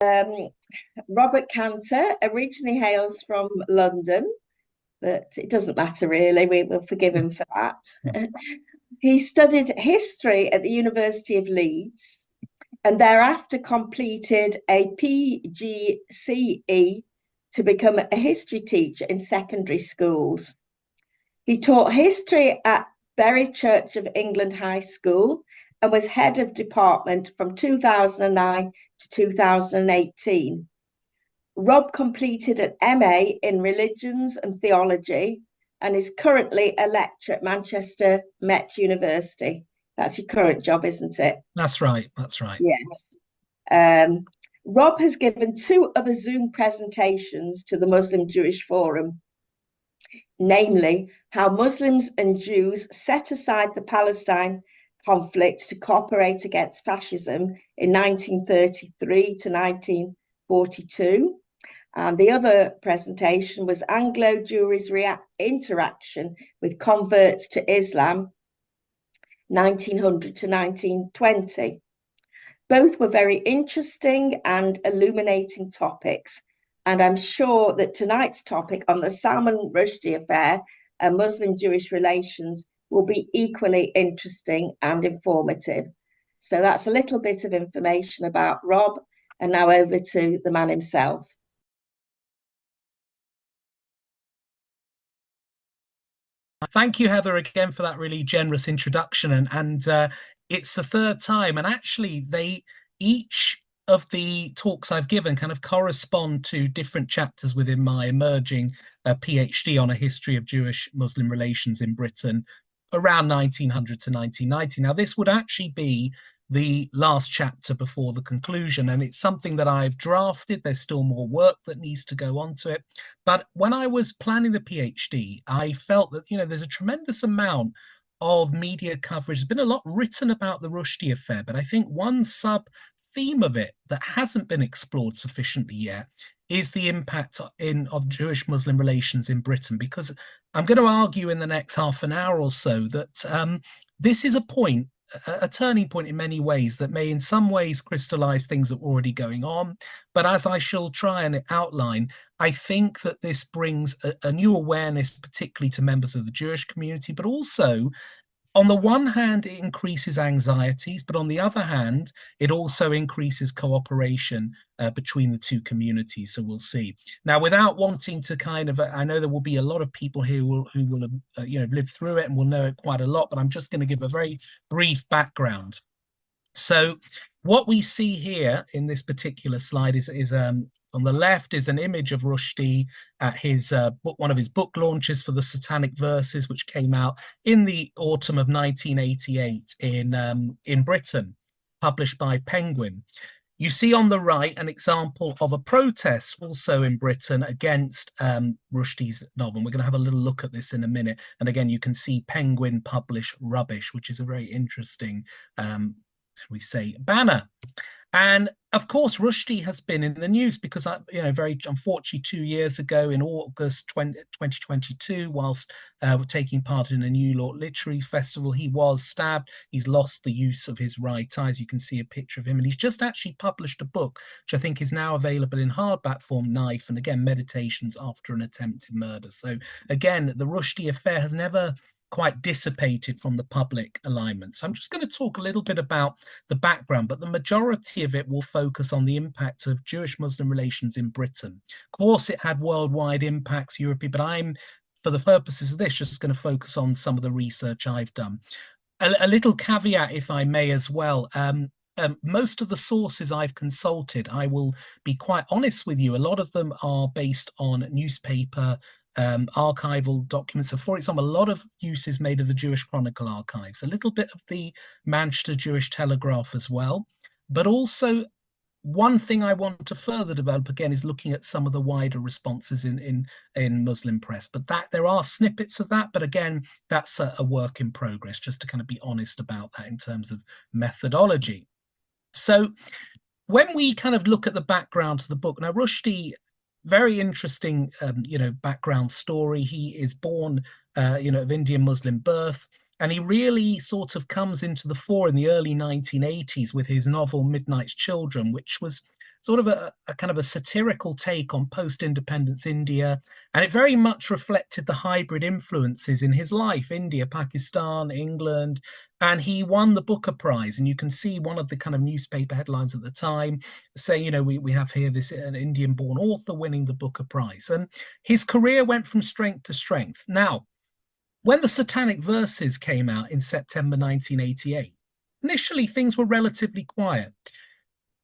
Robert Kanter originally hails from London, but it doesn't matter really. We'll forgive him for that. He studied history at the University of Leeds and thereafter completed a PGCE to become a history teacher in secondary schools. He taught history at Bury Church of England High School and was head of department from 2009 to 2018. Rob completed an MA in religions and theology and is currently a lecturer at Manchester Met University. That's your current job, isn't it? That's right. That's right. Yes. Rob has given 2 other Zoom presentations to the Muslim Jewish Forum, namely how Muslims and Jews set aside the Palestine conflict to cooperate against fascism in 1933 to 1942. And the other presentation was Anglo-Jewry's interaction with converts to Islam, 1900 to 1920. Both were very interesting and illuminating topics. And I'm sure that tonight's topic on the Salman Rushdie affair and Muslim-Jewish relations will be equally interesting and informative. So that's a little bit of information about Rob. And now over to the man himself. Thank you, Heather, again for that really generous introduction. And it's the 3rd time. And actually, each of the talks I've given kind of correspond to different chapters within my emerging PhD on a history of Jewish-Muslim relations in Britain around 1900 to 1990. Now, this would actually be the last chapter before the conclusion, and it's something that I've drafted. There's still more work that needs to go on to it. But when I was planning the PhD, I felt that, there's a tremendous amount of media coverage. There's been a lot written about the Rushdie affair, but I think one sub-theme of it that hasn't been explored sufficiently yet is the impact of Jewish-Muslim relations in Britain, because I'm going to argue in the next half an hour or so that this is a turning point in many ways that may in some ways crystallize things that were already going on. But as I shall try and outline, I think that this brings a new awareness, particularly to members of the Jewish community, but also, on the one hand, it increases anxieties, but on the other hand, it also increases cooperation between the 2 communities. So we'll see. Now, without wanting to I know there will be a lot of people here who will have lived through it and will know it quite a lot, but I'm just going to give a very brief background. So what we see here in this particular slide is on the left is an image of Rushdie at his one of his book launches for the Satanic Verses, which came out in the autumn of 1988 in Britain, published by Penguin. You see on the right an example of a protest also in Britain against Rushdie's novel. We're going to have a little look at this in a minute. And again, you can see Penguin publish rubbish, which is a very interesting we say banner. And of course, Rushdie has been in the news because, very unfortunately, 2 years ago in August 2022, whilst taking part in a New York Literary Festival, he was stabbed. He's lost the use of his right eye. You can see a picture of him. And he's just actually published a book, which I think is now available in hardback form, Knife, and again, Meditations After an Attempted Murder. So again, the Rushdie affair has never quite dissipated from the public alignment. So I'm just going to talk a little bit about the background, but the majority of it will focus on the impact of Jewish-Muslim relations in Britain. Of course, it had worldwide impacts, European, but I'm, for the purposes of this, just going to focus on some of the research I've done. A little caveat, if I may, as well. Most of the sources I've consulted, I will be quite honest with you, a lot of them are based on newspaper archival documents. So, for example, a lot of use is made of the Jewish Chronicle archives, a little bit of the Manchester Jewish Telegraph as well. But also, one thing I want to further develop again is looking at some of the wider responses in Muslim press. But there are snippets of that. But again, that's a work in progress, just to kind of be honest about that in terms of methodology. So when we kind of look at the background to the book, now Rushdie, very interesting, background story. He is born, of Indian Muslim birth, and he really sort of comes into the fore in the early 1980s with his novel Midnight's Children, which was sort of a kind of a satirical take on post-independence India. And it very much reflected the hybrid influences in his life, India, Pakistan, England. And he won the Booker Prize. And you can see one of the kind of newspaper headlines at the time saying, you know, we have here this an Indian-born author winning the Booker Prize. And his career went from strength to strength. Now, when the Satanic Verses came out in September 1988, initially things were relatively quiet.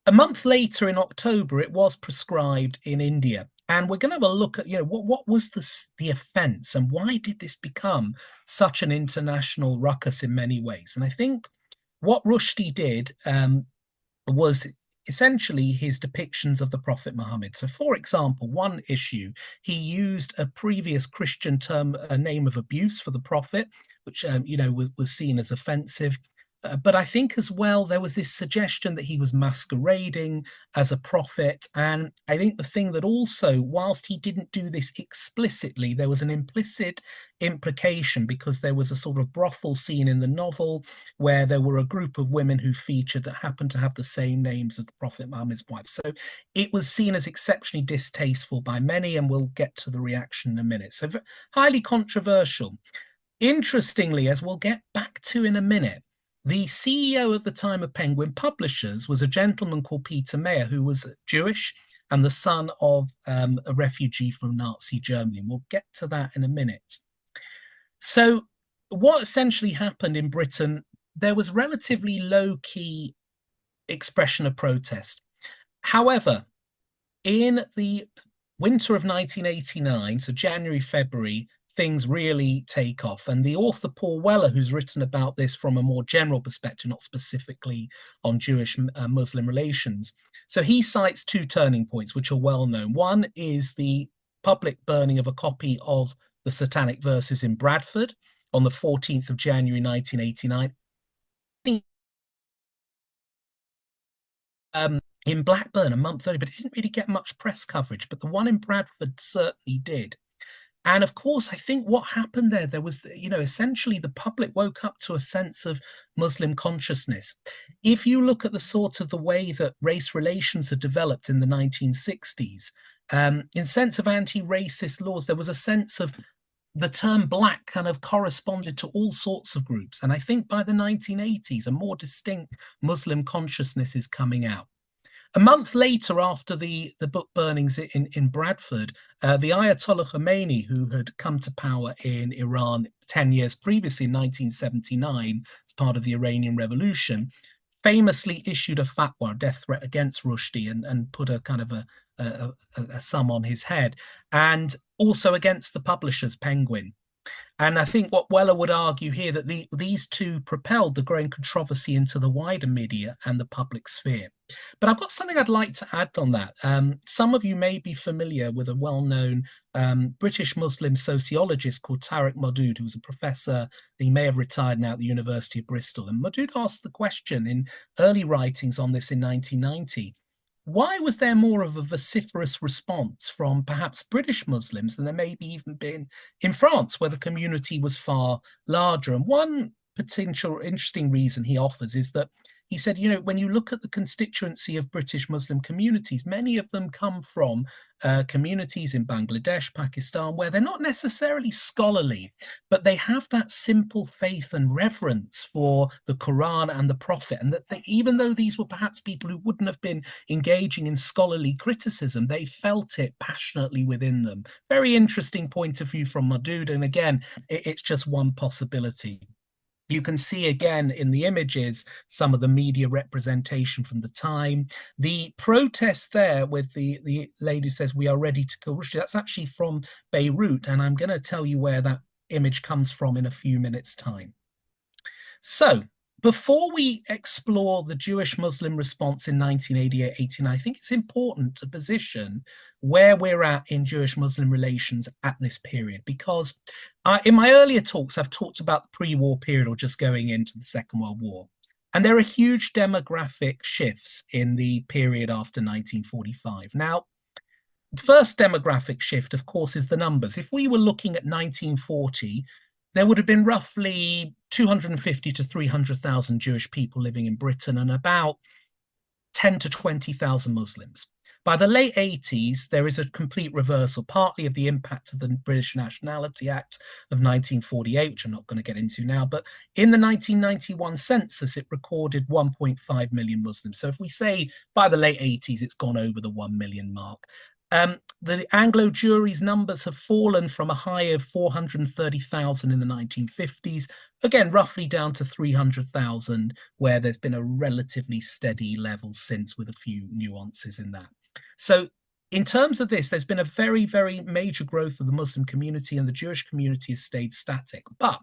A month later, in October, it was prescribed in India. And we're going to have a look at, you know, what was the offense and why did this become such an international ruckus in many ways? And I think what Rushdie did was essentially his depictions of the Prophet Muhammad. So, for example, one issue, he used a previous Christian term, a name of abuse for the Prophet, which, you know, was seen as offensive. But I think as well, there was this suggestion that he was masquerading as a prophet. And I think the thing that also, whilst he didn't do this explicitly, there was an implicit implication because there was a sort of brothel scene in the novel where there were a group of women who featured that happened to have the same names as the Prophet Muhammad's wife. So it was seen as exceptionally distasteful by many, and we'll get to the reaction in a minute. So highly controversial. Interestingly, as we'll get back to in a minute, the CEO at the time of Penguin Publishers was a gentleman called Peter Mayer, who was Jewish and the son of a refugee from Nazi Germany. And we'll get to that in a minute. So what essentially happened in Britain, there was relatively low-key expression of protest. However, in the winter of 1989, so January, February, things really take off. And the author Paul Weller, who's written about this from a more general perspective, not specifically on Jewish-Muslim relations, so he cites two turning points, which are well known. One is the public burning of a copy of the Satanic Verses in Bradford on the 14th of January, 1989. In Blackburn a month earlier, but it didn't really get much press coverage. But the one in Bradford certainly did. And of course, I think what happened there was, you know, essentially the public woke up to a sense of Muslim consciousness. If you look at the sort of the way that race relations had developed in the 1960s, in sense of anti-racist laws, there was a sense of the term black kind of corresponded to all sorts of groups. And I think by the 1980s, a more distinct Muslim consciousness is coming out. A month later, after the book burnings in Bradford, the Ayatollah Khomeini, who had come to power in Iran 10 years previously in 1979 as part of the Iranian Revolution, famously issued a fatwa, a death threat against Rushdie, and put a kind of a sum on his head, and also against the publishers, Penguin. And I think what Weller would argue here that these two propelled the growing controversy into the wider media and the public sphere. But I've got something I'd like to add on that. Some of you may be familiar with a well-known British Muslim sociologist called Tariq Maudud, who was a professor. He may have retired now at the University of Bristol. And Maudud asked the question in early writings on this in 1990. Why was there more of a vociferous response from perhaps British Muslims than there maybe even been in France, where the community was far larger? And one potential interesting reason he offers is that he said, you know, when you look at the constituency of British Muslim communities, many of them come from communities in Bangladesh, Pakistan, where they're not necessarily scholarly, but they have that simple faith and reverence for the Quran and the Prophet. And that even though these were perhaps people who wouldn't have been engaging in scholarly criticism, they felt it passionately within them. Very interesting point of view from Maudud. And again, it's just one possibility. You can see again in the images some of the media representation from the time. The protest there with the lady who says, "We are ready to kill Rushdie," that's actually from Beirut, and I'm going to tell you where that image comes from in a few minutes' time. So, before we explore the Jewish-Muslim response in 1988-89, I think it's important to position where we're at in Jewish-Muslim relations at this period, because in my earlier talks, I've talked about the pre-war period or just going into the Second World War. And there are huge demographic shifts in the period after 1945. Now, the first demographic shift, of course, is the numbers. If we were looking at 1940, there would have been roughly 250 to 300,000 Jewish people living in Britain, and about 10 to 20,000 Muslims. By the late 80s, there is a complete reversal, partly of the impact of the British Nationality Act of 1948, which I'm not going to get into now, but in the 1991 census, it recorded 1.5 million Muslims. So if we say by the late 80s, it's gone over the 1 million mark. The Anglo jury's numbers have fallen from a high of 430,000 in the 1950s, again, roughly down to 300,000, where there's been a relatively steady level since, with a few nuances in that. So in terms of this, there's been a very, very major growth of the Muslim community, and the Jewish community has stayed static. But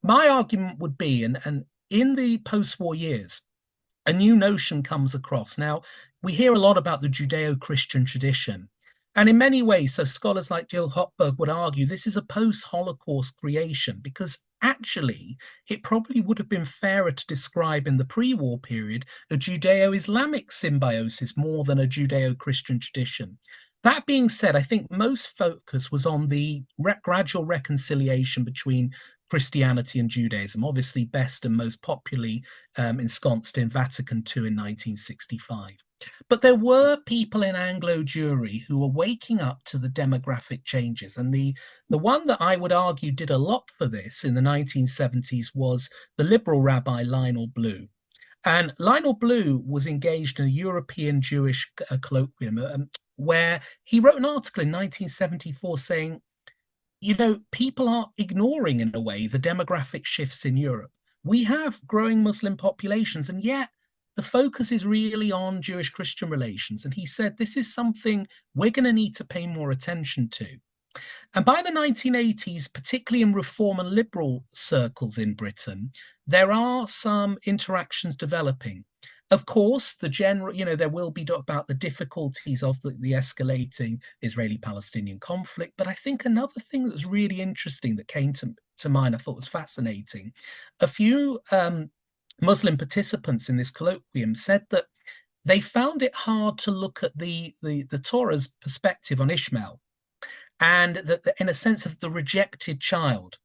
my argument would be, and in the post-war years, a new notion comes across. Now, we hear a lot about the Judeo-Christian tradition. And in many ways, so scholars like Jill Hopberg would argue this is a post-Holocaust creation, because actually it probably would have been fairer to describe in the pre-war period a Judeo-Islamic symbiosis more than a Judeo-Christian tradition. That being said, I think most focus was on the gradual reconciliation between Christianity and Judaism, obviously best and most popularly ensconced in Vatican II in 1965. But there were people in Anglo Jewry who were waking up to the demographic changes. And the one that I would argue did a lot for this in the 1970s was the liberal rabbi Lionel Blue. And Lionel Blue was engaged in a European Jewish colloquium where he wrote an article in 1974 saying, you know, people are ignoring, in a way, the demographic shifts in Europe. We have growing Muslim populations, and yet the focus is really on Jewish-Christian relations. And he said, this is something we're going to need to pay more attention to. And by the 1980s, particularly in reform and liberal circles in Britain, there are some interactions developing. Of course, the general, you know, there will be about the difficulties of the escalating Israeli-Palestinian conflict. But I think another thing that was really interesting that came to mind, I thought was fascinating. A few Muslim participants in this colloquium said that they found it hard to look at the Torah's perspective on Ishmael, and that in a sense of the rejected child.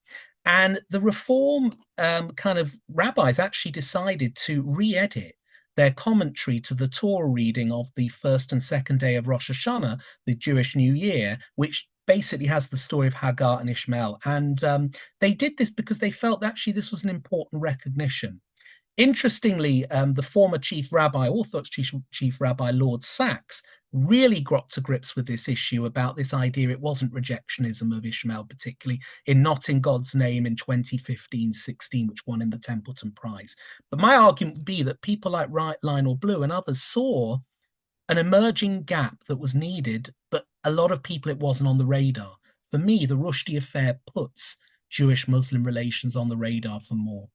And the reform kind of rabbis actually decided to re-edit their commentary to the Torah reading of the first and second day of Rosh Hashanah, the Jewish New Year, which basically has the story of Hagar and Ishmael. And they did this because they felt that actually this was an important recognition. Interestingly, the former Chief Rabbi, Orthodox Chief Rabbi Lord Sachs, really got to grips with this issue about this idea it wasn't rejectionism of Ishmael, particularly in Not in God's Name in 2015-16, which won him the Templeton Prize. But my argument would be that people like Lionel Blue and others saw an emerging gap that was needed, but a lot of people, it wasn't on the radar. For me, the Rushdie affair puts Jewish-Muslim relations on the radar for more.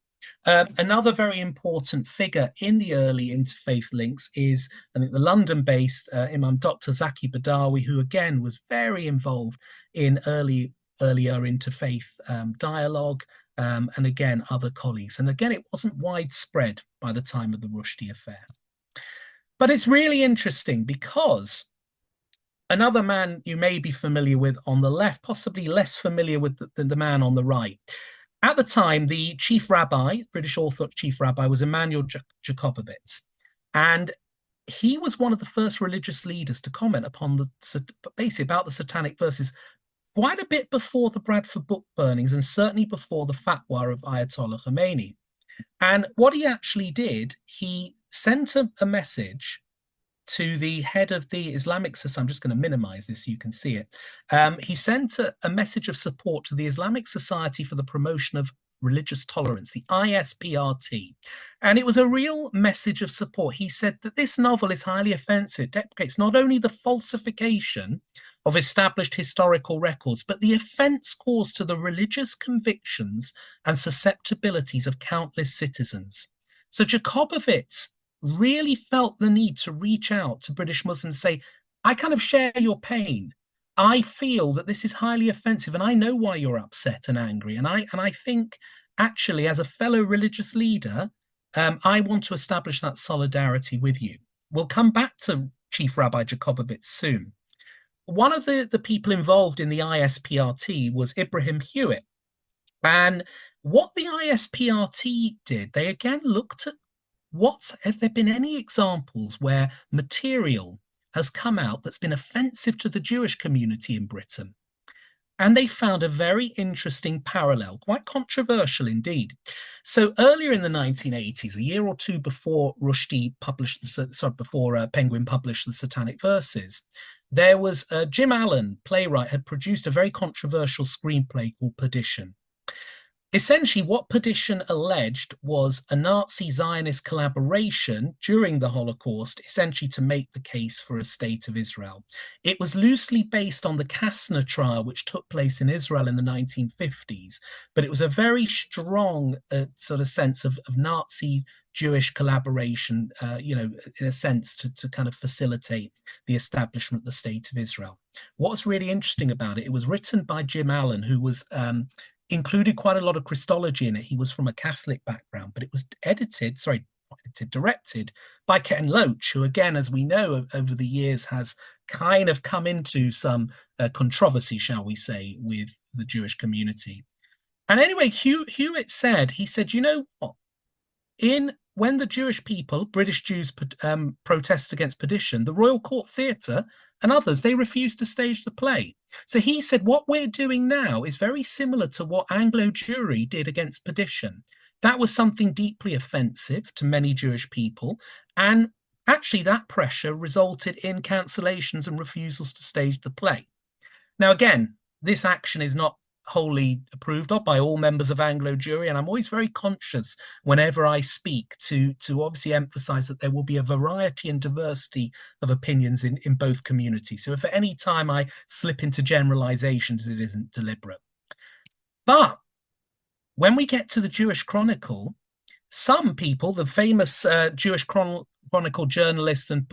Another very important figure in the early interfaith links is, I think, the London-based Imam Dr. Zaki Badawi, who again was very involved in earlier interfaith dialogue, and again, other colleagues. And again, it wasn't widespread by the time of the Rushdie affair. But it's really interesting because another man you may be familiar with on the left, possibly less familiar with than the man on the right. At the time, the chief rabbi, British Orthodox chief rabbi, was Emanuel Jakobovits. And he was one of the first religious leaders to comment upon basically about the Satanic Verses quite a bit before the Bradford book burnings, and certainly before the fatwa of Ayatollah Khomeini. And what he actually did, he sent a message to the head of the Islamic Society. I'm just going to minimize this so you can see it. He sent a message of support to the Islamic Society for the Promotion of Religious Tolerance, the ISPRT. And it was a real message of support. He said that this novel is highly offensive, deprecates not only the falsification of established historical records, but the offense caused to the religious convictions and susceptibilities of countless citizens. So Jakobovits really felt the need to reach out to British Muslims and say, I kind of share your pain. I feel that this is highly offensive, and I know why you're upset and angry. And I think, actually, as a fellow religious leader, I want to establish that solidarity with you. We'll come back to Chief Rabbi Jakobovits soon. One of the people involved in the ISPRT was Ibrahim Hewitt. And what the ISPRT did, they again looked at have there been any examples where material has come out that's been offensive to the Jewish community in Britain? And they found a very interesting parallel, quite controversial indeed. So earlier in the 1980s, a year or two before Rushdie published before Penguin published the Satanic Verses, there was Jim Allen, playwright, had produced a very controversial screenplay called Perdition. Essentially, what Perdition alleged was a Nazi Zionist collaboration during the Holocaust, essentially to make the case for a state of Israel. It was loosely based on the Kastner trial, which took place in Israel in the 1950s, but it was a very strong sort of sense of Nazi Jewish collaboration, in a sense to kind of facilitate the establishment of the state of Israel. What's really interesting about it, it was written by Jim Allen, who was included quite a lot of Christology in it. He was from a Catholic background, but it was directed by Ken Loach, who, again, as we know, over the years has kind of come into some controversy, shall we say, with the Jewish community. And anyway, Hewitt said, you know what? When the Jewish people, British Jews, protested against Perdition, the Royal Court Theatre and others, they refused to stage the play. So he said, what we're doing now is very similar to what Anglo Jewry did against Perdition. That was something deeply offensive to many Jewish people. And actually, that pressure resulted in cancellations and refusals to stage the play. Now, again, this action is not wholly approved of by all members of Anglo Jewry, and I'm always very conscious whenever I speak to obviously emphasize that there will be a variety and diversity of opinions in both communities. So if at any time I slip into generalizations, it isn't deliberate. But when we get to the Jewish Chronicle, some people, the famous Jewish Chronicle journalist and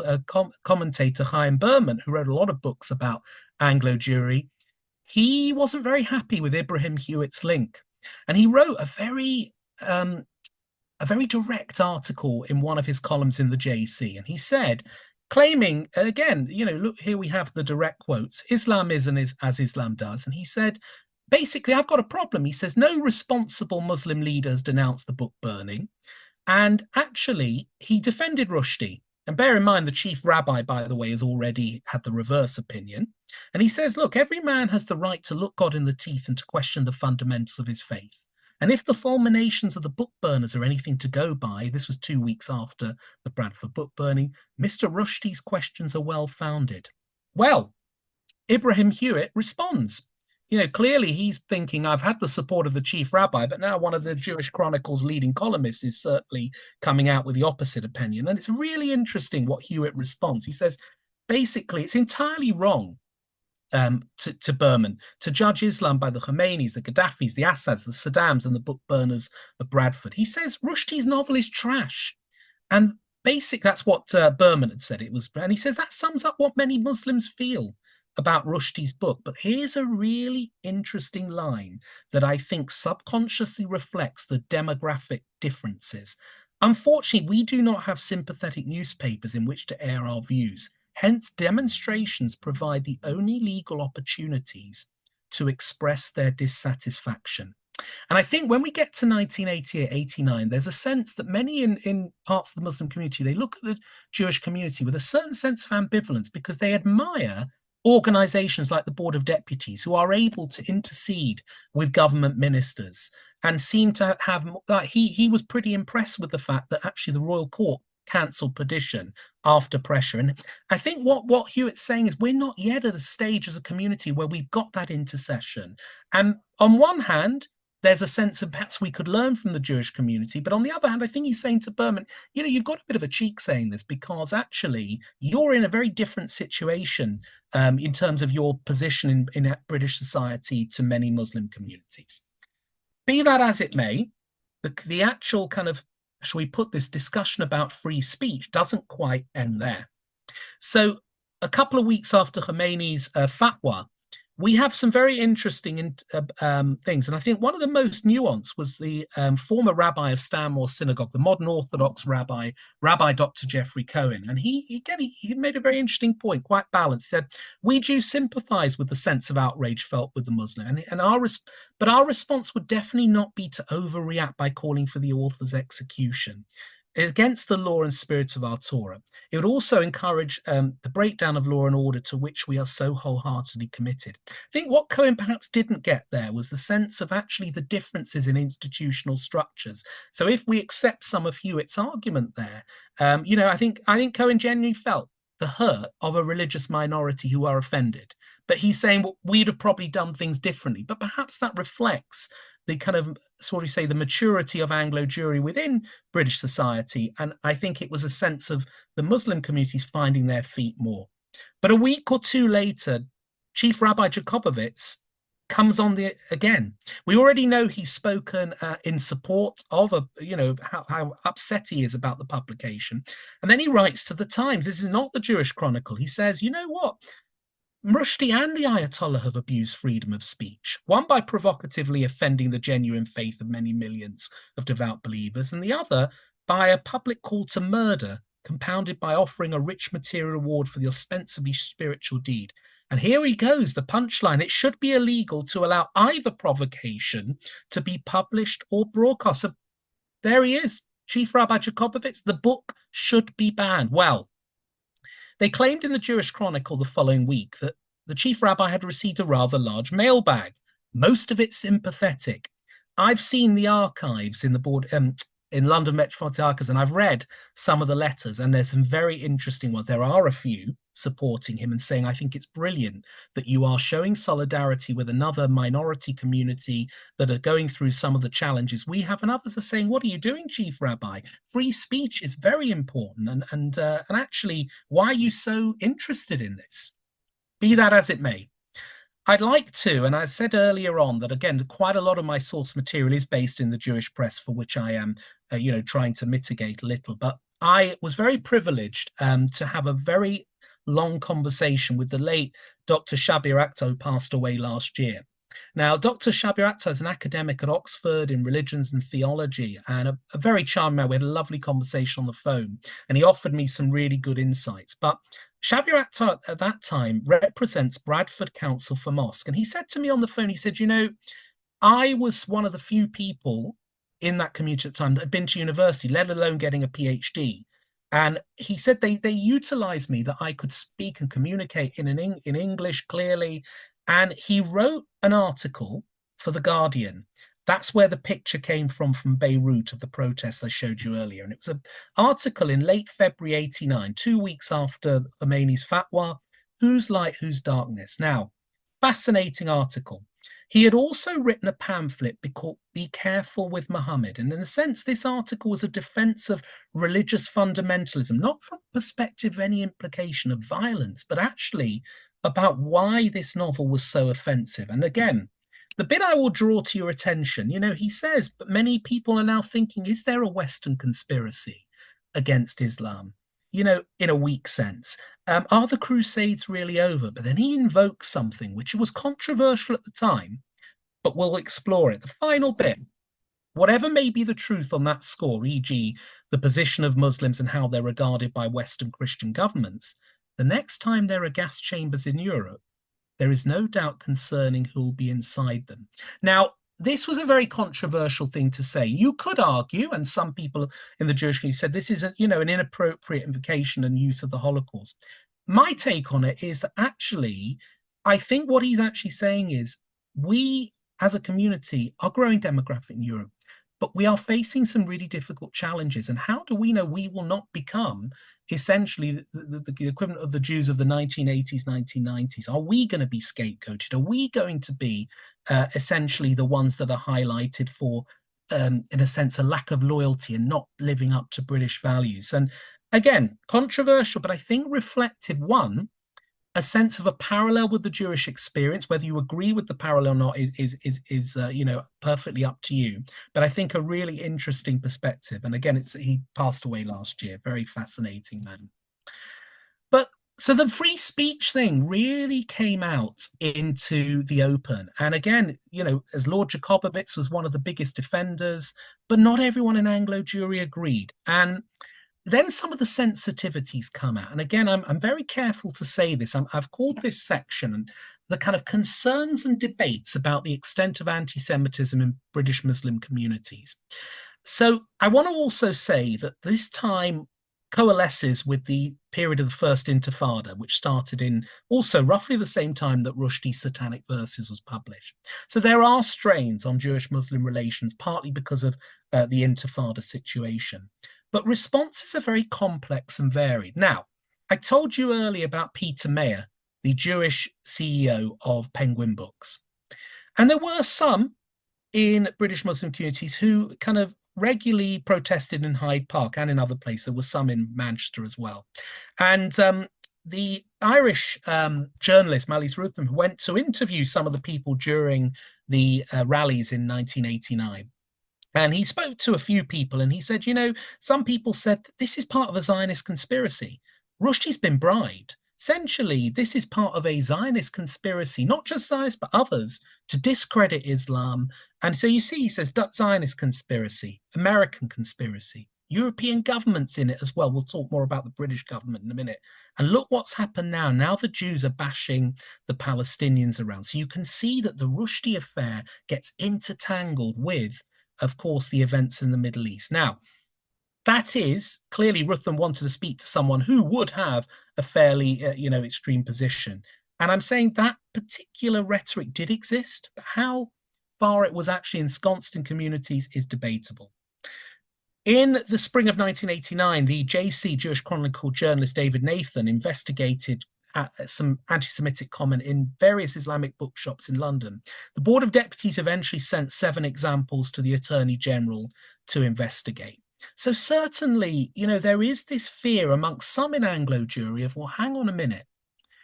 commentator Chaim Berman, who wrote a lot of books about Anglo Jewry, he wasn't very happy with Ibrahim Hewitt's link, and he wrote a very direct article in one of his columns in the JC, and he said, claiming, again, look, here we have the direct quotes, Islam is as Islam does, and he said, basically, I've got a problem. He says, no responsible Muslim leaders denounced the book burning, and actually, he defended Rushdie. And bear in mind, the chief rabbi, by the way, has already had the reverse opinion. And he says, look, every man has the right to look God in the teeth and to question the fundamentals of his faith. And if the fulminations of the book burners are anything to go by, this was 2 weeks after the Bradford book burning, Mr. Rushdie's questions are well-founded. Well, Ibrahim Hewitt responds. Clearly he's thinking, I've had the support of the chief rabbi, but now one of the Jewish Chronicle's leading columnists is certainly coming out with the opposite opinion. And it's really interesting what Hewitt responds. He says, basically, it's entirely wrong to Berman to judge Islam by the Khomeinis, the Gaddafis, the Assads, the Saddams, and the book burners of Bradford. He says Rushdie's novel is trash. And basically, that's what Berman had said it was. And he says that sums up what many Muslims feel about Rushdie's book. But here's a really interesting line that I think subconsciously reflects the demographic differences. Unfortunately, we do not have sympathetic newspapers in which to air our views. Hence, demonstrations provide the only legal opportunities to express their dissatisfaction. And I think when we get to 1988, 89, there's a sense that many in parts of the Muslim community, they look at the Jewish community with a certain sense of ambivalence because they admire organizations like the Board of Deputies who are able to intercede with government ministers and seem to have, he was pretty impressed with the fact that actually the Royal Court cancelled Perdition after pressure. And I think what Hewitt's saying is we're not yet at a stage as a community where we've got that intercession. And on one hand, there's a sense of perhaps we could learn from the Jewish community. But on the other hand, I think he's saying to Berman, you've got a bit of a cheek saying this because actually you're in a very different situation in terms of your position in British society to many Muslim communities. Be that as it may, the actual kind of, shall we put this, discussion about free speech doesn't quite end there. So a couple of weeks after Khomeini's fatwa, we have some very interesting things. And I think one of the most nuanced was the former rabbi of Stanmore Synagogue, the modern Orthodox rabbi, Rabbi Dr. Jeffrey Cohen. And he made a very interesting point, quite balanced. He said, we Jews sympathize with the sense of outrage felt with the Muslim. But our response would definitely not be to overreact by calling for the author's execution. against the law and spirit of our Torah. It would also encourage the breakdown of law and order to which we are so wholeheartedly committed. I think what Cohen perhaps didn't get there was the sense of actually the differences in institutional structures. So if we accept some of Hewitt's argument there, I think Cohen genuinely felt the hurt of a religious minority who are offended. But he's saying, well, we'd have probably done things differently. But perhaps that reflects the kind of, sort of say, the maturity of Anglo Jewry within British society. And I think it was a sense of the Muslim communities finding their feet more. But a week or two later, Chief Rabbi Jakobovits comes on again. We already know he's spoken in support of how upset he is about the publication. And then he writes to the Times. This is not the Jewish Chronicle. He says, you know what? Rushdie and the Ayatollah have abused freedom of speech, one by provocatively offending the genuine faith of many millions of devout believers, and the other by a public call to murder, compounded by offering a rich material reward for the ostensibly spiritual deed. And here he goes, the punchline. It should be illegal to allow either provocation to be published or broadcast. So there he is, Chief Rabbi Jakobovits. The book should be banned. Well, they claimed in the Jewish Chronicle the following week that the chief rabbi had received a rather large mailbag, most of it sympathetic. I've seen the archives in the board in London Metropolitan Archives, and I've read some of the letters, and there's some very interesting ones. There are a few supporting him and saying, I think it's brilliant that you are showing solidarity with another minority community that are going through some of the challenges we have. And others are saying, what are you doing, Chief Rabbi? Free speech is very important. And actually, why are you so interested in this? Be that as it may. I'd like to, and I said earlier on that, again, quite a lot of my source material is based in the Jewish press, for which I am, trying to mitigate a little. But I was very privileged to have a very long conversation with the late Dr. Shabir Akhtar, who passed away last year. Now, Dr. Shabir Akhtar is an academic at Oxford in religions and theology, and a very charming man. We had a lovely conversation on the phone, and he offered me some really good insights. But Shabir Akhtar at that time represents Bradford Council for Mosque. And he said to me on the phone, he said, I was one of the few people in that community at the time that had been to university, let alone getting a PhD. And he said they utilized me, that I could speak and communicate in English clearly. And he wrote an article for The Guardian. That's where the picture came from Beirut, of the protests I showed you earlier. And it was an article in late February 89, 2 weeks after Khomeini's fatwa, Whose Light, Whose Darkness? Now, fascinating article. He had also written a pamphlet called Be Careful with Muhammad. And in a sense, this article was a defense of religious fundamentalism, not from the perspective of any implication of violence, but actually about why this novel was so offensive. And again, the bit I will draw to your attention, he says, but many people are now thinking, is there a Western conspiracy against Islam? In a weak sense. Are the Crusades really over? But then he invokes something which was controversial at the time, but we'll explore it. The final bit, whatever may be the truth on that score, e.g., the position of Muslims and how they're regarded by Western Christian governments, the next time there are gas chambers in Europe, there is no doubt concerning who will be inside them. Now, this was a very controversial thing to say. You could argue, and some people in the Jewish community said this is an inappropriate invocation and use of the Holocaust. My take on it is that actually, I think what he's actually saying is we as a community are growing demographic in Europe, but we are facing some really difficult challenges. And how do we know we will not become essentially the equivalent of the Jews of the 1980s, 1990s? Are we going to be scapegoated? Are we going to be essentially the ones that are highlighted for, in a sense, a lack of loyalty and not living up to British values? And again, controversial, but I think reflected, one, a sense of a parallel with the Jewish experience. Whether you agree with the parallel or not is perfectly up to you. But I think a really interesting perspective. And again, he passed away last year. Very fascinating man. But so the free speech thing really came out into the open. And again, as Lord Jakobovits was one of the biggest defenders, but not everyone in Anglo Jewry agreed. And then some of the sensitivities come out. And again, I'm very careful to say this. I've called this section the kind of concerns and debates about the extent of anti-Semitism in British Muslim communities. So I want to also say that this time coalesces with the period of the First Intifada, which started in also roughly the same time that Rushdie's Satanic Verses was published. So there are strains on Jewish-Muslim relations, partly because of the Intifada situation. But responses are very complex and varied. Now, I told you earlier about Peter Mayer, the Jewish CEO of Penguin Books. And there were some in British Muslim communities who kind of regularly protested in Hyde Park and in other places. There were some in Manchester as well. And the Irish journalist Malise Ruthven went to interview some of the people during the rallies in 1989. And he spoke to a few people and he said, you know, some people said that this is part of a Zionist conspiracy. Rushdie's been bribed. Essentially, this is part of a Zionist conspiracy, not just Zionists, but others, to discredit Islam. And so you see, he says, Zionist conspiracy, American conspiracy, European governments in it as well. We'll talk more about the British government in a minute. And look what's happened now. Now the Jews are bashing the Palestinians around. So you can see that the Rushdie affair gets intertangled with, of course, the events in the Middle East. Now, that is clearly Ruthven wanted to speak to someone who would have a fairly, extreme position. And I'm saying that particular rhetoric did exist, but how far it was actually ensconced in communities is debatable. In the spring of 1989, the JC, Jewish Chronicle journalist David Nathan, investigated some anti-Semitic comment in various Islamic bookshops in London. The Board of Deputies eventually sent 7 examples to the Attorney General to investigate. So certainly, there is this fear amongst some in Anglo Jewry of, well, hang on a minute.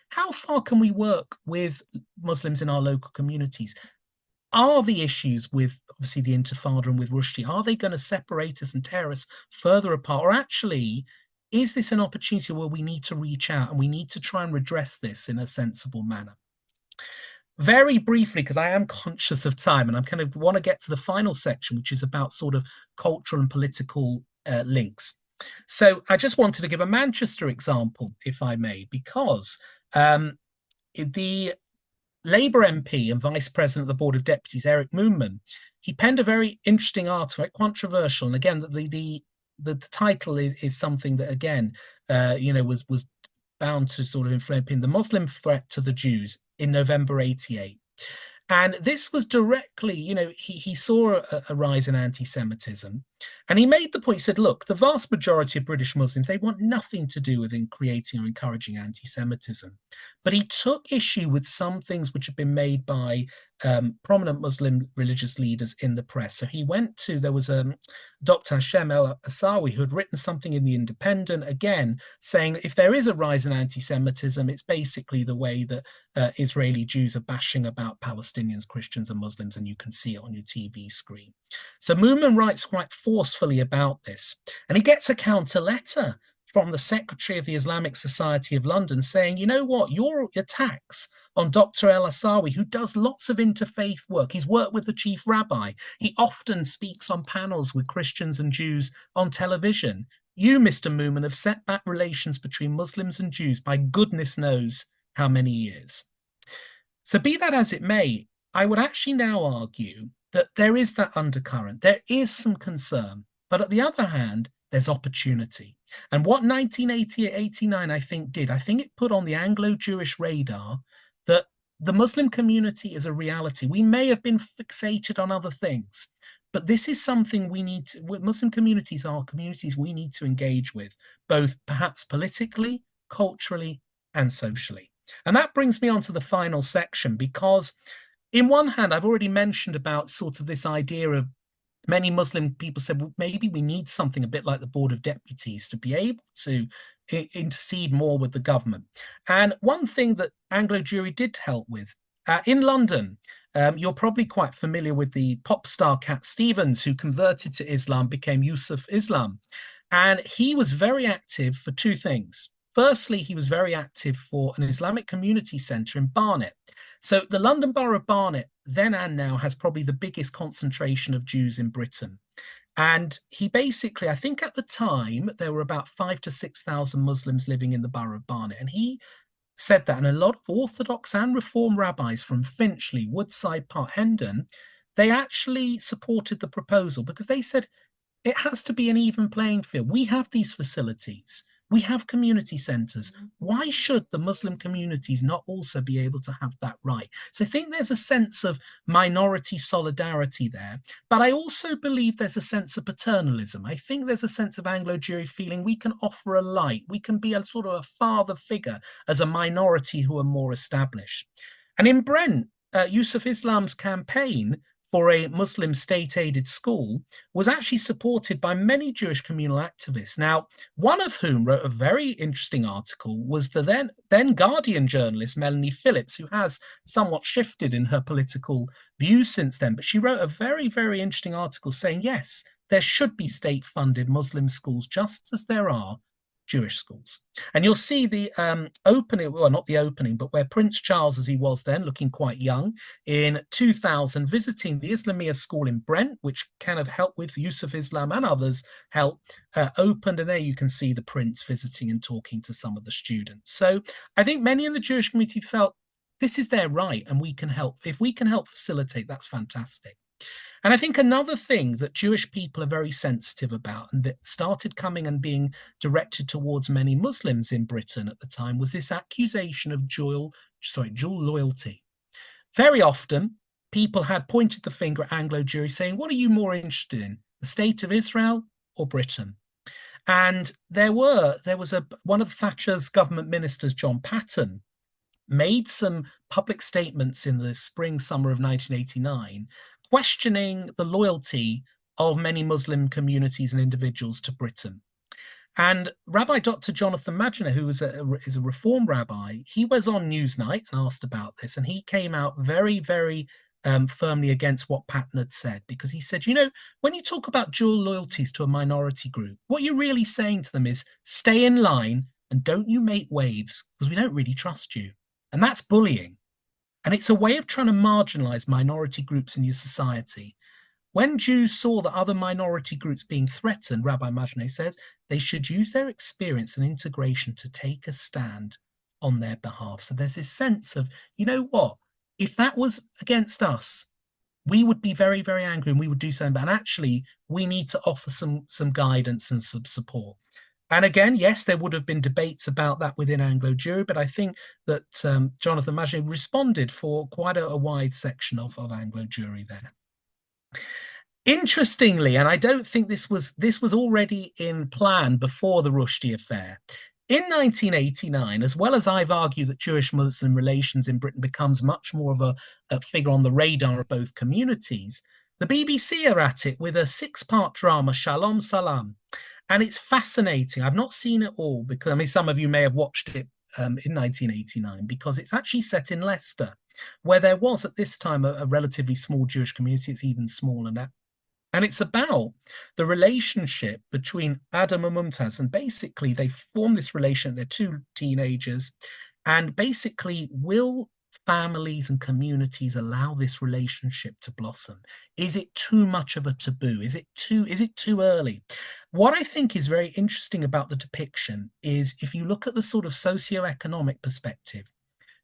How far can we work with Muslims in our local communities? Are the issues with, obviously, the Intifada and with Rushdie, are they going to separate us and tear us further apart? Or actually, is this an opportunity where we need to reach out and we need to try and redress this in a sensible manner? Very briefly, because I am conscious of time and I kind of want to get to the final section, which is about sort of cultural and political links. So I just wanted to give a Manchester example, if I may, because the Labour MP and Vice President of the Board of Deputies, Eric Moonman, he penned a very interesting article, quite controversial. And again, the title is something that, again, was bound to sort of inflame the Muslim threat to the Jews in November 88. And this was directly, he saw a rise in anti-Semitism. And he made the point, he said, look, the vast majority of British Muslims, they want nothing to do with creating or encouraging anti-Semitism. But he took issue with some things which have been made by prominent Muslim religious leaders in the press. So he went to, there was Dr. Hashem El-Asawi who had written something in The Independent, again, saying that if there is a rise in anti-Semitism, it's basically the way that Israeli Jews are bashing about Palestinians, Christians, and Muslims, and you can see it on your TV screen. So Moonman writes quite forcefully about this, and he gets a counter letter from the Secretary of the Islamic Society of London saying, you know what, your attacks on Dr. El-Asawi, who does lots of interfaith work, he's worked with the Chief Rabbi, he often speaks on panels with Christians and Jews on television. You, Mr. Moonman, have set back relations between Muslims and Jews by goodness knows how many years. So be that as it may, I would actually now argue that there is that undercurrent, there is some concern, but at the other hand, there's opportunity. And what 1988-89, I think, did, I think it put on the Anglo-Jewish radar that the Muslim community is a reality. We may have been fixated on other things, but this is something we need to, Muslim communities are communities we need to engage with, both perhaps politically, culturally, and socially. And that brings me on to the final section, because in one hand, I've already mentioned about sort of this idea of many Muslim people said, well, maybe we need something a bit like the Board of Deputies to be able to intercede more with the government. And one thing that Anglo Jewry did help with, in London, you're probably quite familiar with the pop star Cat Stevens, who converted to Islam, became Yusuf Islam. And he was very active for 2 things. Firstly, he was very active for an Islamic community centre in Barnet. So the London Borough of Barnet, then and now, has probably the biggest concentration of Jews in Britain. And he basically, I think at the time, there were about 5,000 to 6,000 Muslims living in the Borough of Barnet. And he said that, and a lot of Orthodox and Reform rabbis from Finchley, Woodside Park, Hendon, they actually supported the proposal because they said, It has to be an even playing field. We have these facilities. We have community centers. Why should the Muslim communities not also be able to have that right? So I think there's a sense of minority solidarity there. But I also believe there's a sense of paternalism. I think there's a sense of Anglo-Jewry feeling we can offer a light. We can be a sort of a father figure as a minority who are more established. And in Brent, Yusuf Islam's campaign for a Muslim state-aided school was actually supported by many Jewish communal activists. Now, one of whom wrote a very interesting article was the then Guardian journalist Melanie Phillips, who has somewhat shifted in her political views since then. But she wrote a very, very interesting article saying, yes, there should be state-funded Muslim schools just as there are Jewish schools. And you'll see the opening, well, not the opening, but where Prince Charles, as he was then, looking quite young, in 2000, visiting the Islamia school in Brent, which kind of helped with Yusuf Islam and others opened. And there you can see the Prince visiting and talking to some of the students. So I think many in the Jewish community felt this is their right and we can help. If we can help facilitate, that's fantastic. And I think another thing that Jewish people are very sensitive about and that started coming and being directed towards many Muslims in Britain at the time was this accusation of dual loyalty. Very often, people had pointed the finger at Anglo-Jewry saying, what are you more interested in, the state of Israel or Britain? And one of Thatcher's government ministers, John Patton, made some public statements in the summer of 1989 questioning the loyalty of many Muslim communities and individuals to Britain. And Rabbi Dr. Jonathan Maginer, who is a Reform rabbi, he was on Newsnight and asked about this, and he came out very, very firmly against what Patton had said, because he said, when you talk about dual loyalties to a minority group, what you're really saying to them is stay in line and don't you make waves because we don't really trust you. And that's bullying. And it's a way of trying to marginalize minority groups in your society. When Jews saw that other minority groups being threatened, Rabbi Maginer says, they should use their experience and integration to take a stand on their behalf. So there's this sense of, you know what, if that was against us, we would be very, very angry and we would do something. But actually, we need to offer some guidance and some support. And again, yes, there would have been debates about that within Anglo-Jewry, but I think that Jonathan Maginer responded for quite a wide section of Anglo-Jewry there. Interestingly, and I don't think this was already in plan before the Rushdie affair, in 1989, as well as I've argued that Jewish-Muslim relations in Britain becomes much more of a figure on the radar of both communities, the BBC are at it with a 6-part drama, Shalom Salam. And it's fascinating. I've not seen it all because, some of you may have watched it in 1989 because it's actually set in Leicester, where there was at this time a relatively small Jewish community. It's even smaller now. And it's about the relationship between Adam and Mumtaz. And basically, they form this relation. They're 2 teenagers. And basically, will families and communities allow this relationship to blossom? Is it too much of a taboo? Is it too early? What I think is very interesting about the depiction is if you look at the sort of socioeconomic perspective,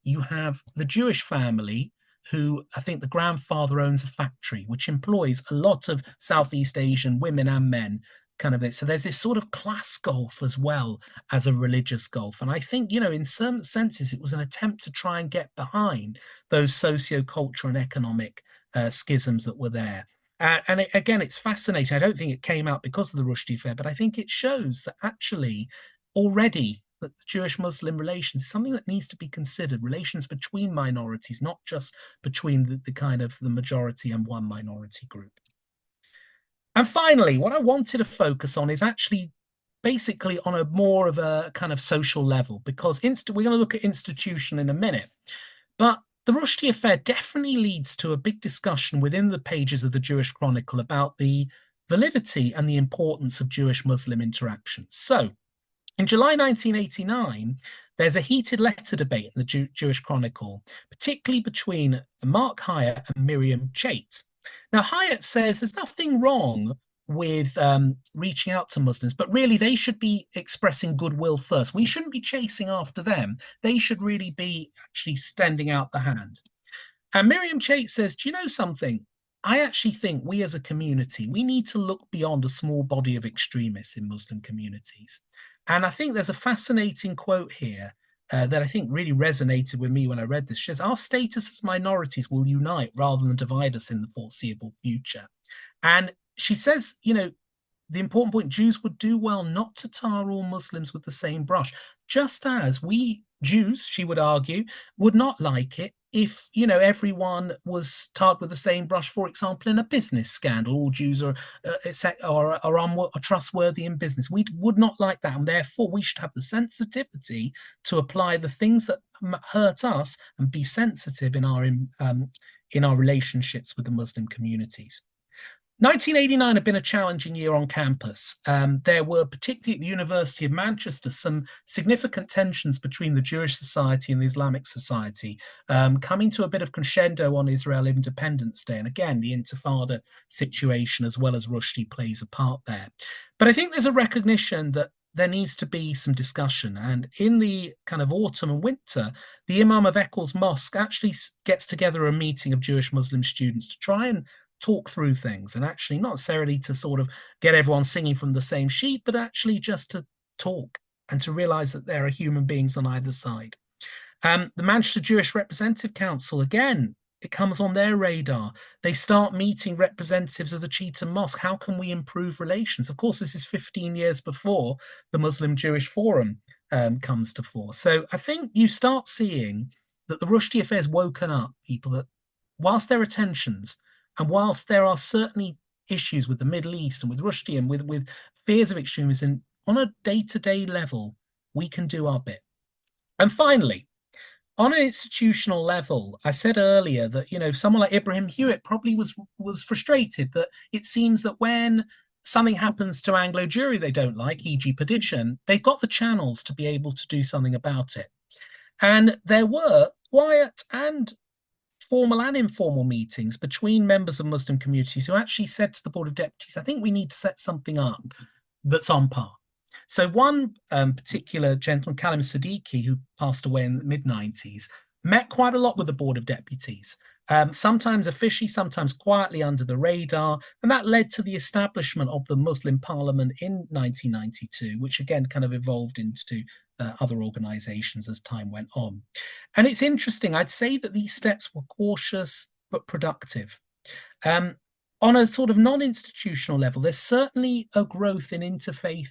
you have the Jewish family who, I think the grandfather owns a factory which employs a lot of Southeast Asian women and men, kind of it. So there's this sort of class gulf as well as a religious gulf. And I think, in some senses, it was an attempt to try and get behind those socio-cultural and economic schisms that were there. And again, it's fascinating. I don't think it came out because of the Rushdie affair, but I think it shows that actually already that the Jewish-Muslim relations is something that needs to be considered, relations between minorities, not just between the kind of the majority and one minority group. And finally, what I wanted to focus on is actually basically on a more of a kind of social level, because we're going to look at institution in a minute. But the Rushdie affair definitely leads to a big discussion within the pages of the Jewish Chronicle about the validity and the importance of Jewish-Muslim interactions. So in July 1989, there's a heated letter debate in the Jewish Chronicle, particularly between Mark Hyatt and Miriam Chait. Now, Hyatt says there's nothing wrong with reaching out to Muslims, but really they should be expressing goodwill first. We shouldn't be chasing after them. They should really be actually extending out the hand. And Miriam Chait says, do you know something? I actually think we as a community, we need to look beyond a small body of extremists in Muslim communities. And I think there's a fascinating quote here that I think really resonated with me when I read this. She says, our status as minorities will unite rather than divide us in the foreseeable future. And she says, you know, the important point, Jews would do well not to tar all Muslims with the same brush, just as we Jews, she would argue, would not like it if, you know, everyone was tarred with the same brush, for example, in a business scandal. All Jews are trustworthy in business. We would not like that, and therefore we should have the sensitivity to apply the things that hurt us and be sensitive in our relationships with the Muslim communities. 1989 had been a challenging year on campus. There were, particularly at the University of Manchester, some significant tensions between the Jewish society and the Islamic society, coming to a bit of crescendo on Israel Independence Day. And again, the Intifada situation, as well as Rushdie, plays a part there. But I think there's a recognition that there needs to be some discussion. And in the kind of autumn and winter, the Imam of Eccles Mosque actually gets together a meeting of Jewish Muslim students to try and talk through things, and actually not necessarily to sort of get everyone singing from the same sheet, but actually just to talk and to realize that there are human beings on either side. The Manchester Jewish Representative Council, again, it comes on their radar. They start meeting representatives of the Cheetham Mosque. How can we improve relations? Of course, this is 15 years before the Muslim Jewish Forum comes to fore. So I think you start seeing that the Rushdie affair has woken up people that whilst there are tensions, and whilst there are certainly issues with the Middle East and with Rushdie and with fears of extremism, on a day-to-day level, we can do our bit. And finally, on an institutional level, I said earlier that, you know, someone like Ibrahim Hewitt probably was frustrated that it seems that when something happens to Anglo Jewry they don't like, e.g. perdition, they've got the channels to be able to do something about it. And there were quiet and formal and informal meetings between members of Muslim communities who actually said to the Board of Deputies, I think we need to set something up that's on par. So one particular gentleman, Kalim Siddiqui, who passed away in the mid-90s, met quite a lot with the Board of Deputies, sometimes officially, sometimes quietly under the radar. And that led to the establishment of the Muslim Parliament in 1992, which again kind of evolved into other organizations as time went on. And it's interesting, I'd say that these steps were cautious but productive. On a sort of non-institutional level, there's certainly a growth in interfaith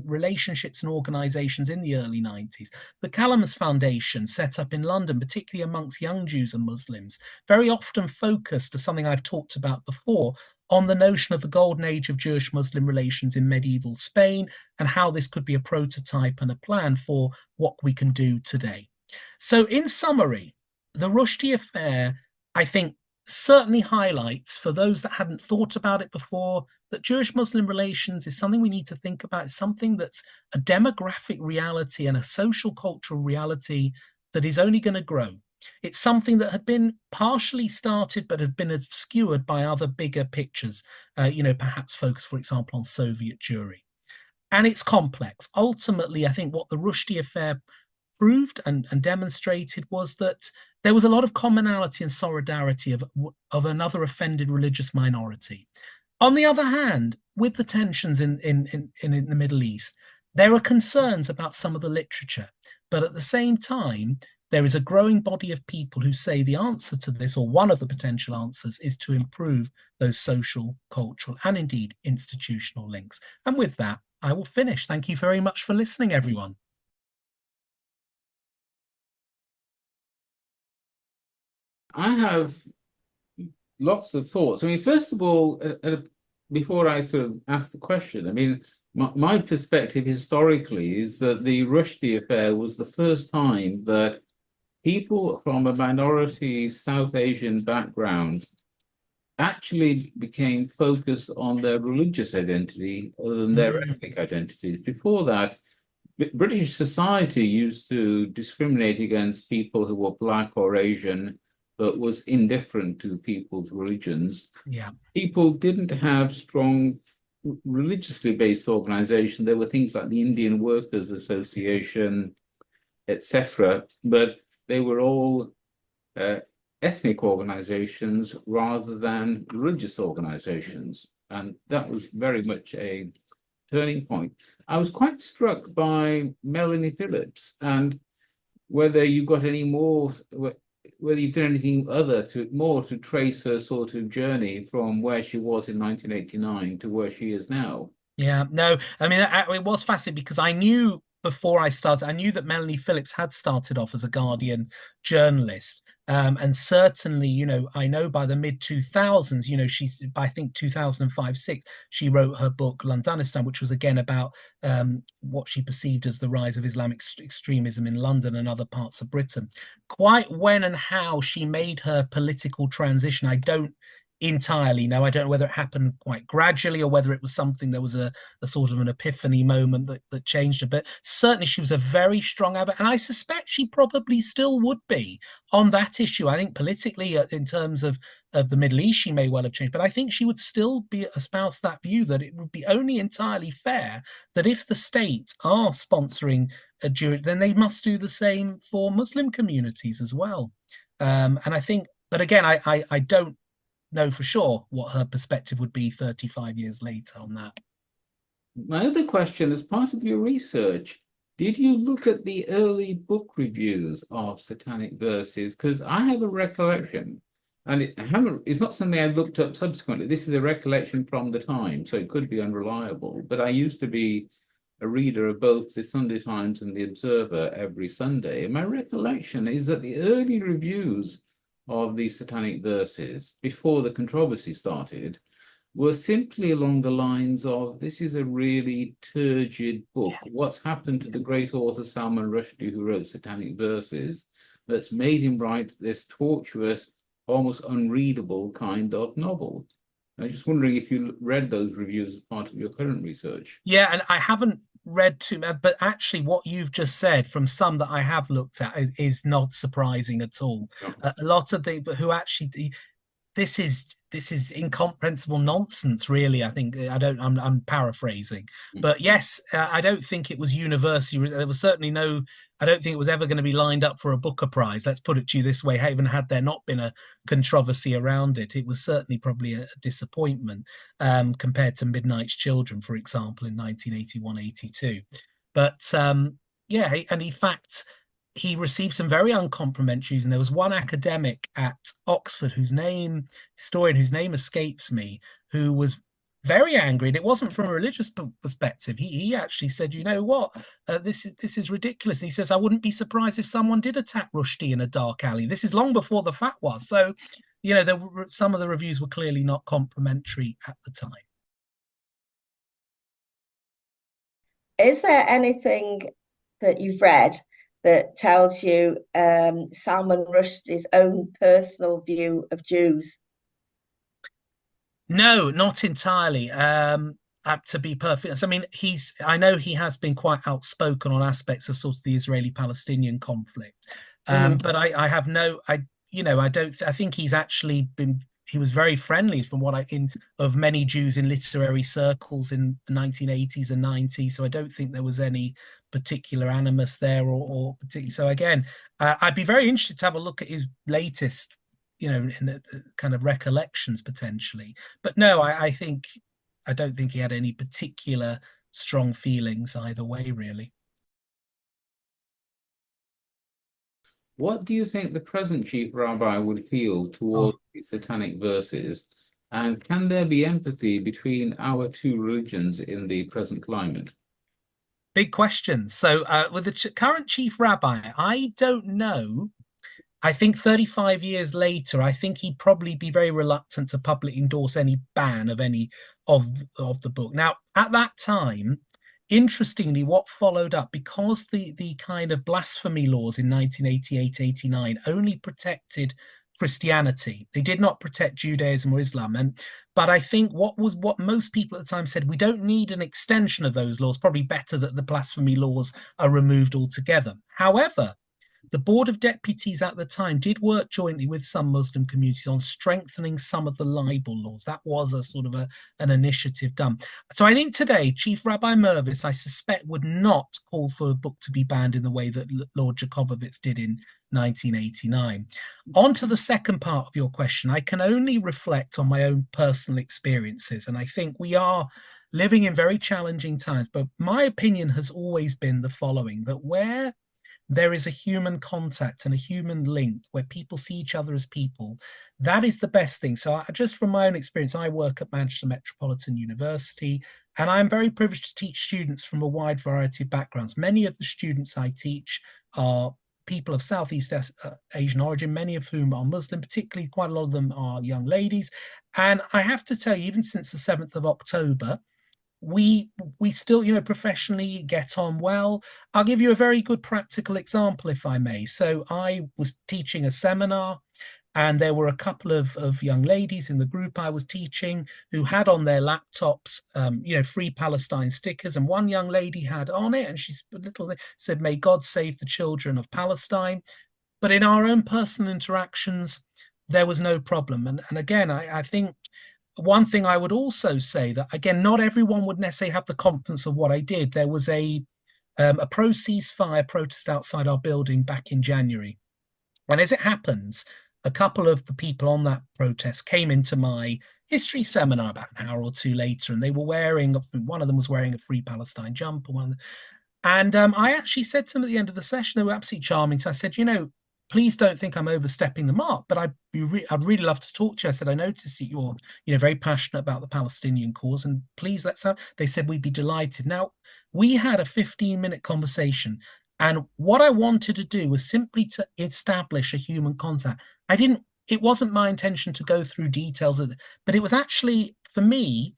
relationships and organizations in the early 90s. The Calamus Foundation, set up in London, particularly amongst young Jews and Muslims, very often focused, to something I've talked about before, on the notion of the golden age of Jewish-Muslim relations in medieval Spain and how this could be a prototype and a plan for what we can do today. So in summary, the Rushdie affair, I think, certainly highlights, for those that hadn't thought about it before, that Jewish-Muslim relations is something we need to think about. It's something that's a demographic reality and a social cultural reality that is only going to grow. It's something that had been partially started, but had been obscured by other bigger pictures, perhaps focused, for example, on Soviet Jewry. And it's complex. Ultimately, I think what the Rushdie affair proved and demonstrated was that there was a lot of commonality and solidarity of another offended religious minority. On the other hand, with the tensions in the Middle East, there are concerns about some of the literature, but at the same time, there is a growing body of people who say the answer to this, or one of the potential answers, is to improve those social, cultural, and indeed institutional links. And with that, I will finish. Thank you very much for listening, everyone. I have lots of thoughts. I mean, first of all, before I sort of ask the question, I mean, my perspective historically is that the Rushdie affair was the first time that people from a minority South Asian background actually became focused on their religious identity other than their ethnic identities. Before that, British society used to discriminate against people who were Black or Asian, but was indifferent to people's religions. Yeah. People didn't have strong religiously based organizations. There were things like the Indian Workers Association, etc., but they were all ethnic organizations rather than religious organizations. And that was very much a turning point. I was quite struck by Melanie Phillips, and whether you got any more, whether you've done anything more to trace her sort of journey from where she was in 1989 to where she is now. Yeah, no, I mean, it was fascinating because I knew before I started, I knew that Melanie Phillips had started off as a Guardian journalist. And certainly, I know by the mid 2000s, she's, by I think 2005, 6, she wrote her book, Londonistan, which was again about what she perceived as the rise of Islamic extremism in London and other parts of Britain. Quite when and how she made her political transition, I don't entirely know. I don't know whether it happened quite gradually or whether it was something, there was a sort of an epiphany moment that changed a bit. Certainly she was a very strong advocate, and I suspect she probably still would be on that issue. I think politically, in terms of the Middle East, she may well have changed, but I think she would still be espouse that view that it would be only entirely fair that if the state are sponsoring a Jew, then they must do the same for Muslim communities as well. And I think, but again, I don't know for sure what her perspective would be 35 years later on that. My other question, as part of your research, did you look at the early book reviews of Satanic Verses? Because I have a recollection, and it's not something I looked up subsequently. This is a recollection from the time, so it could be unreliable. But I used to be a reader of both the Sunday Times and the Observer every Sunday. And my recollection is that the early reviews of the Satanic Verses, before the controversy started, were simply along the lines of, this is a really turgid book. What's happened to the great author Salman Rushdie, who wrote Satanic Verses, that's made him write this tortuous, almost unreadable kind of novel? I'm just wondering if you read those reviews as part of your current research. Yeah, and I haven't read too much, but actually what you've just said from some that I have looked at is not surprising at all. A lot of the, but who actually, this is incomprehensible nonsense, really. I think I'm paraphrasing, but yes, I don't think it was universally. There was certainly no. I don't think it was ever going to be lined up for a Booker Prize. Let's put it to you this way: even had there not been a controversy around it, it was certainly probably a disappointment compared to Midnight's Children, for example, in 1981-82. But yeah, and in fact, he received some very uncomplimentary, and there was one academic at Oxford historian whose name escapes me, who was very angry, and it wasn't from a religious perspective. He actually said, you know what, this is ridiculous. And he says, I wouldn't be surprised if someone did attack Rushdie in a dark alley. This is long before the fatwa. So, some of the reviews were clearly not complimentary at the time. Is there anything that you've read that tells you Salman Rushdie's own personal view of Jews? No, not entirely. To be perfect, I mean, I know he has been quite outspoken on aspects of sort of the Israeli-Palestinian conflict, but I have no, I think he's actually been. He was very friendly, from what of many Jews in literary circles in the 1980s and 90s. So I don't think there was any particular animus there, or particular. So again, I'd be very interested to have a look at his latest, in the kind of recollections potentially. But no, I don't think he had any particular strong feelings either way, really. What do you think the present Chief Rabbi would feel towards the Satanic Verses? And can there be empathy between our two religions in the present climate? Big questions. So with the current Chief Rabbi, I don't know. I think 35 years later, I think he'd probably be very reluctant to publicly endorse any ban of any of the book. Now, at that time, interestingly, what followed up, because the kind of blasphemy laws in 1988-89 only protected Christianity, they did not protect Judaism or Islam. But I think what most people at the time said, we don't need an extension of those laws. Probably better that the blasphemy laws are removed altogether. However, the Board of Deputies at the time did work jointly with some Muslim communities on strengthening some of the libel laws. That was a sort of an initiative done. So I think today, Chief Rabbi Mervis, I suspect, would not call for a book to be banned in the way that Lord Jakobovits did in 1989. On to the second part of your question, I can only reflect on my own personal experiences. And I think we are living in very challenging times. But my opinion has always been the following, that where there is a human contact and a human link where people see each other as people, that is the best thing. So just from my own experience, I work at Manchester Metropolitan University, and I'm very privileged to teach students from a wide variety of backgrounds. Many of the students I teach are people of Southeast Asian origin, many of whom are Muslim, particularly quite a lot of them are young ladies. And I have to tell you, even since the 7th of October, we still, professionally get on well. I'll give you a very good practical example, if I may. So I was teaching a seminar, and there were a couple of young ladies in the group I was teaching who had on their laptops, Free Palestine stickers. And one young lady had on it, and she said, "May God save the children of Palestine." But in our own personal interactions, there was no problem. And again, I think one thing I would also say that, again, not everyone would necessarily have the confidence of what I did. There was a pro-ceasefire protest outside our building back in January. And as it happens, a couple of the people on that protest came into my history seminar about an hour or two later, and they were one of them was wearing a Free Palestine jumper. And I actually said to them at the end of the session, they were absolutely charming. So I said, please don't think I'm overstepping the mark, but I'd really love to talk to you. I said, I noticed that you're, very passionate about the Palestinian cause, and please let's have. They said we'd be delighted. Now, we had a 15-minute conversation, and what I wanted to do was simply to establish a human contact. It wasn't my intention to go through details of it, but it was actually, for me,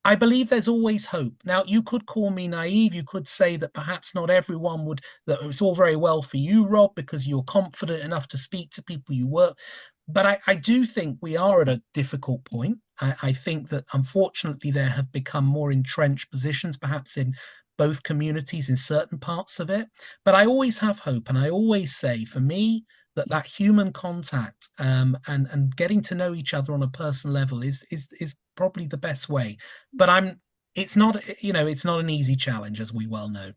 I believe there's always hope. Now, you could call me naive. You could say that perhaps not everyone would, that it's all very well for you, Rob, because you're confident enough to speak to people you work. But I do think we are at a difficult point. I think that, unfortunately, there have become more entrenched positions, perhaps in both communities in certain parts of it. But I always have hope. And I always say, for me, that human contact and getting to know each other on a personal level is probably the best way. But it's not an easy challenge, as we well know.